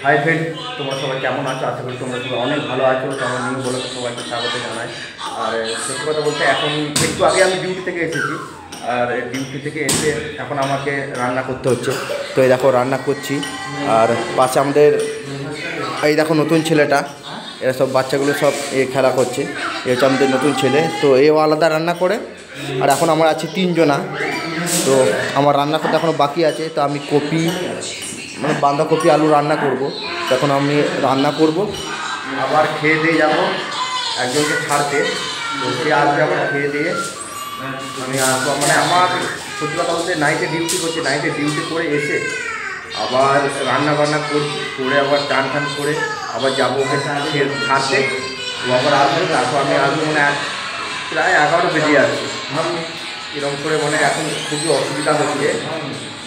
Hi friend, তোমরা সবাই কেমন আছো? আশা করি তোমরা সবাই অনেক ভালো আছো। তো আমার নিউ ব্লগে সবাইকে স্বাগত জানাই। আর সত্যি কথা বলতে এখন একটু আগে আমি ডিউটি থেকে এসেছি, আর ডিউটি থেকে এসে এখন আমাকে রান্না করতে হচ্ছে। তো এই দেখো রান্না করছি, আর পাশে আমাদের এই দেখো নতুন ছেলেটা, এরা সব বাচ্চাগুলো সব খেলা করছে। এ হচ্ছে আমাদের নতুন ছেলে। তো এও আলাদা রান্না করে, আর এখন আমার আছে 3 জনা। তো আমার রান্না করতে এখনও বাকি আছে। তো আমি কপি মানে বাঁধাকপি আলু রান্না করব। তখন আমি রান্না করব, আবার খেয়ে দিয়ে যাবো একজনকে ছাড়তে। তো সে আসবে, আবার খেয়ে দিয়ে আমি আসবো। মানে আমার সত্যি কথা বলতে নাইটে ডিউটি করছি, নাইটে ডিউটি করে এসে আবার রান্না বান্না করে আবার চান টান করে আবার যাবো ওকে ছাড়তে। ও আবার আসবে, তারপর আমি আসবো। মানে প্রায় 11 বেজে যাচ্ছে। এরকম করে মানে এখন খুবই অসুবিধা হচ্ছে,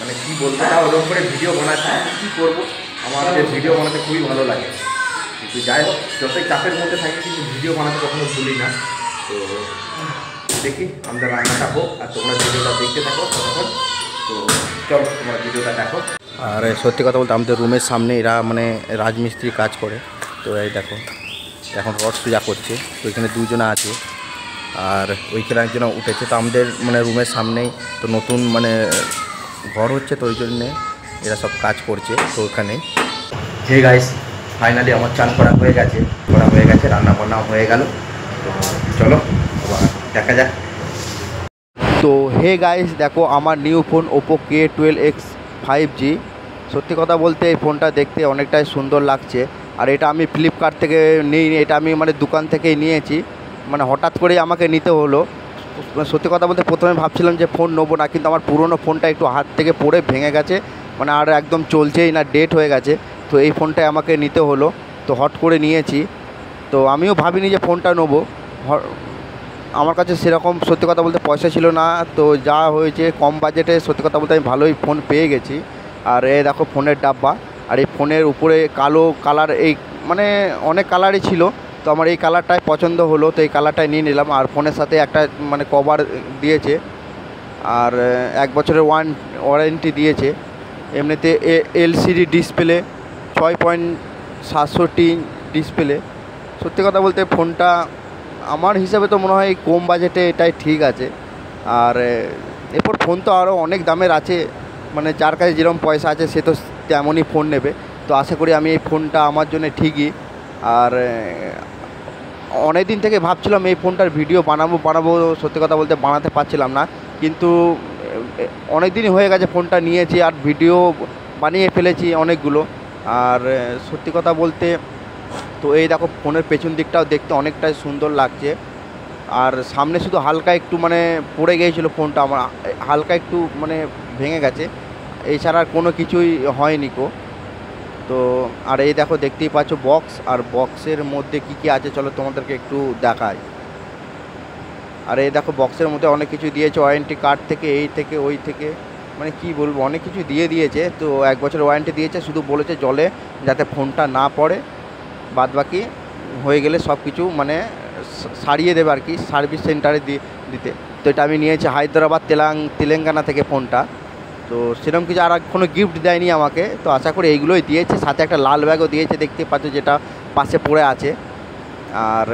মানে কী বলতে না, ওরকম করে ভিডিও বানাচ্ছি, কী করবো। আমাদের ভিডিও বানাতে খুবই ভালো লাগে, কিন্তু যাই হোক যতই চাপের মধ্যে থাকি কিন্তু ভিডিও বানাতে কখনো ভুলি না। তো দেখি আমাদের রান্নাটা হোক, আর তোমরা ভিডিওটা দেখতে থাকো তখন। তো চলো তোমরা ভিডিওটা দেখো। আর সত্যি কথা বলতে আমাদের রুমের সামনে এরা মানে রাজমিস্ত্রি কাজ করে। তো এই দেখো এখন রড পূজা করছে। তো এখানে 2 জনা আছে, আর ওইখানে একজন উঠেছে। তো আমাদের মানে রুমের সামনেই তো নতুন মানে ঘর হচ্ছে, তো ওই জন্যে এরা সব কাজ করছে। তো ওখানে হে গাইস, ফাইনালি আমার চান করা হয়ে গেছে, রান্না বান্না হয়ে গেল। তো চলো আবার দেখা যাক। তো হে গাইস, দেখো আমার new phone Oppo K12X 5G। সত্যি কথা বলতে এই ফোনটা দেখতে অনেকটাই সুন্দর লাগছে। আর এটা আমি ফ্লিপকার্ট থেকে নিইনি, এটা আমি মানে দোকান থেকেই নিয়েছি। মানে হঠাৎ করেই আমাকে নিতে হলো। সত্যি কথা বলতে প্রথমে ভাবছিলাম যে ফোন নেবো না, কিন্তু আমার পুরনো ফোনটা একটু হাত থেকে পড়ে ভেঙে গেছে, মানে আর একদম চলছেই না, ডেট হয়ে গেছে। তো এই ফোনটাই আমাকে নিতে হলো, তো হট করে নিয়েছি। তো আমিও ভাবিনি যে ফোনটা নেবো। আমার কাছে সেরকম সত্যি কথা বলতে পয়সা ছিল না। তো যা হয়েছে কম বাজেটে সত্যি কথা বলতে আমি ভালোই ফোন পেয়ে গেছি। আর এই দেখো ফোনের ডাব্বা, আর এই ফোনের উপরে কালো কালার, এই মানে অনেক কালারই ছিল, তো আমার এই কালারটাই পছন্দ হলো, তো এই কালারটাই নিয়ে নিলাম। আর ফোনের সাথে একটা মানে কভার দিয়েছে, আর 1 বছরের ওয়ারেন্টি দিয়েছে। এমনিতে LCD ডিসপ্লে, 6.67 ডিসপ্লে। সত্যি কথা বলতে ফোনটা আমার হিসাবে তো মনে হয় কম বাজেটে এটাই ঠিক আছে। আর এরপর ফোন তো আরও অনেক দামের আছে, মানে যার কাছে যেরকম পয়সা আছে সে তো তেমনই ফোন নেবে। তো আশা করি আমি এই ফোনটা আমার জন্য ঠিকই। আর অনেক দিন থেকে ভাবছিলাম এই ফোনটার ভিডিও বানাবো, সত্যি কথা বলতে বানাতে পারছিলাম না। কিন্তু অনেক দিনই হয়ে গেছে ফোনটা নিয়েছি, আর ভিডিও বানিয়ে ফেলেছি অনেকগুলো। আর সত্যি কথা বলতে তো এই দেখো ফোনের পেছন দিকটাও দেখতে অনেকটাই সুন্দর লাগছে। আর সামনে শুধু হালকা একটু মানে পড়ে গিয়েছিলো ফোনটা, আমার হালকা একটু মানে ভেঙে গেছে, এছাড়া আর কোনো কিছুই হয়নি কো। তো আর এই দেখো দেখতেই পাচ্ছ বক্স, আর বক্সের মধ্যে কি আছে চলো তোমাদেরকে একটু দেখাই। আর এই দেখো বক্সের মধ্যে অনেক কিছু দিয়েছে, ওয়ারেন্টি কার্ড থেকে এই থেকে ওই থেকে, মানে কি বলবো অনেক কিছু দিয়েছে। তো 1 বছর ওয়ারেন্টি দিয়েছে, শুধু বলেছে জলে যাতে ফোনটা না পড়ে, বাদবাকি হয়ে গেলে সব কিছু মানে সারিয়ে দেবে আর কি, সার্ভিস সেন্টারে দিতে। তো এটা আমি নিয়েছি হায়দ্রাবাদ তেলেঙ্গানা থেকে ফোনটা। তো সেরকম কিছু আর কোনো গিফট দেয়নি আমাকে, তো আশা করি এইগুলোই দিয়েছে। সাথে একটা লাল ব্যাগও দিয়েছে, দেখতে পাচ্ছ যেটা পাশে পড়ে আছে। আর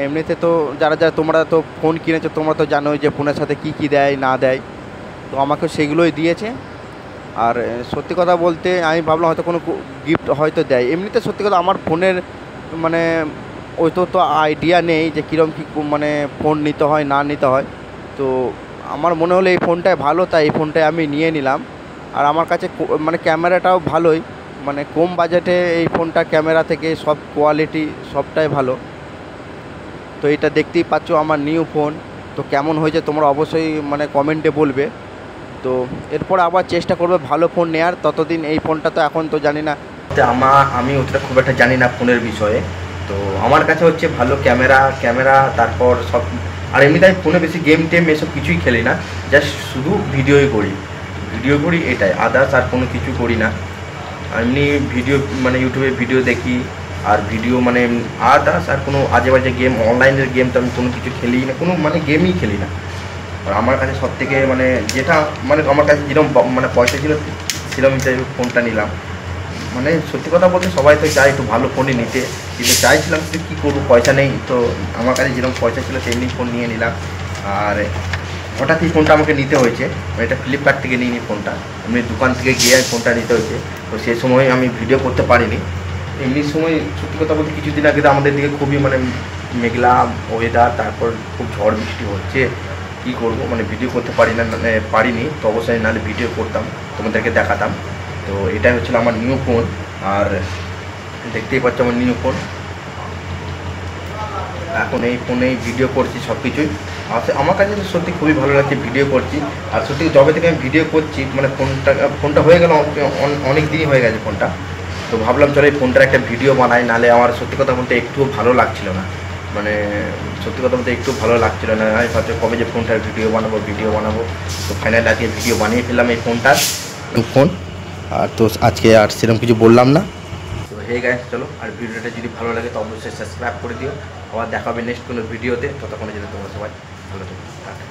এমনিতে তো যারা তোমরা তো ফোন কিনেছো তোমরা তো জানোই যে ফোনের সাথে কি দেয় না দেয়, তো আমাকে সেগুলোই দিয়েছে। আর সত্যি কথা বলতে আমি ভাবলাম হয়তো কোনো গিফট হয়তো দেয়। এমনিতে সত্যি কথা আমার ফোনের মানে ওই তো আইডিয়া নেই যে কীরকম কী মানে ফোন নিতে হয় না নিতে হয়। তো আমার মনে হলো এই ফোনটাই ভালো, তাই এই ফোনটাই আমি নিয়ে নিলাম। আর আমার কাছে মানে ক্যামেরাটাও ভালোই, মানে কম বাজেটে এই ফোনটা ক্যামেরা থেকে সব কোয়ালিটি সবটাই ভালো। তো এটা দেখতেই পাচ্ছ আমার নিউ ফোন। তো কেমন হয়েছে তোমরা অবশ্যই মানে কমেন্টে বলবে। তো এরপর আবার চেষ্টা করবে ভালো ফোন নেওয়ার। ততদিন এই ফোনটা তো এখন তো জানি না, আমি ওটা খুব একটা জানি না ফোনের বিষয়ে। তো আমার কাছে হচ্ছে ভালো ক্যামেরা তারপর সব। আর এমনিতে আমি ফোনে বেশি গেম টেম এসব কিছুই খেলি না, জাস্ট শুধু ভিডিও করি এটাই, আদার্স আর কোনো কিছু করি না। এমনি ভিডিও মানে ইউটিউবে ভিডিও দেখি, আর ভিডিও মানে আদার্স আর কোনো আজে বাজে গেম, অনলাইনের গেম তো আমি কোনো কিছু খেলি না, কোনো মানে গেমই খেলি না। আর আমার কাছে সবথেকে মানে যেটা মানে আমার কাছে যেরকম মানে পয়সা ছিল সেরকম হিসাবে ফোনটা নিলাম। মানে সত্যি কথা বলতে সবাই তো চায় একটু ভালো ফোনই নিতে, কিন্তু চাইছিলাম কিন্তু কী করবো, পয়সা নেই। তো আমার কাছে যেরকম পয়সা ছিল তেমনি ফোন নিয়ে নিলাম। আর হঠাৎই ফোনটা আমাকে নিতে হয়েছে, এটা ফ্লিপকার্ট থেকে নিয়ে ফোনটা, এমনি দোকান থেকে গিয়ে ফোনটা নিতে হয়েছে। তো সেই সময় আমি ভিডিও করতে পারিনি। এমনি সময় সত্যি কথা বলতে কিছুদিন আগে তো আমাদের দিকে খুবই মানে মেঘলা ওয়েদার, তারপর খুব ঝড় বৃষ্টি হচ্ছে, কী করবো মানে ভিডিও করতে পারিনি। তো অবশ্যই নাহলে ভিডিও করতাম, তোমাদেরকে দেখাতাম। তো এটাই হচ্ছিল আমার নিউ ফোন, আর দেখতেই পাচ্ছ আমার নিউ ফোন। এখন এই ফোনেই ভিডিও করছি সব কিছুই। আমার কাছে তো সত্যি খুবই ভালো লাগছে, ভিডিও করছি। আর সত্যি যবে থেকে আমি ভিডিও করছি মানে ফোনটা হয়ে গেল, অনেক দিনই হয়ে গেছে ফোনটা। তো ভাবলাম চলো এই ফোনটার একটা ভিডিও বানাই, নাহলে আমার সত্যি কথা বলতে একটু ভালো লাগছিল না, মানে সত্যি কথা বলতে একটু ভালো লাগছিল না। আমি ভাবছি কবে যে ফোনটার ভিডিও বানাবো। তো ফাইনালি আজকে ভিডিও বানিয়ে ফেললাম এই ফোনটার ফোন। আর তো আজকে আর সেরকম কিছু বললাম না। তো হে গাইস, চলো আর ভিডিওটা যদি ভালো লাগে তো অবশ্যই সাবস্ক্রাইব করে দিও। আবার দেখা হবে নেক্সট কোনো ভিডিওতে, ততক্ষণে যেন তোমরা সবাই ভালো থাকো।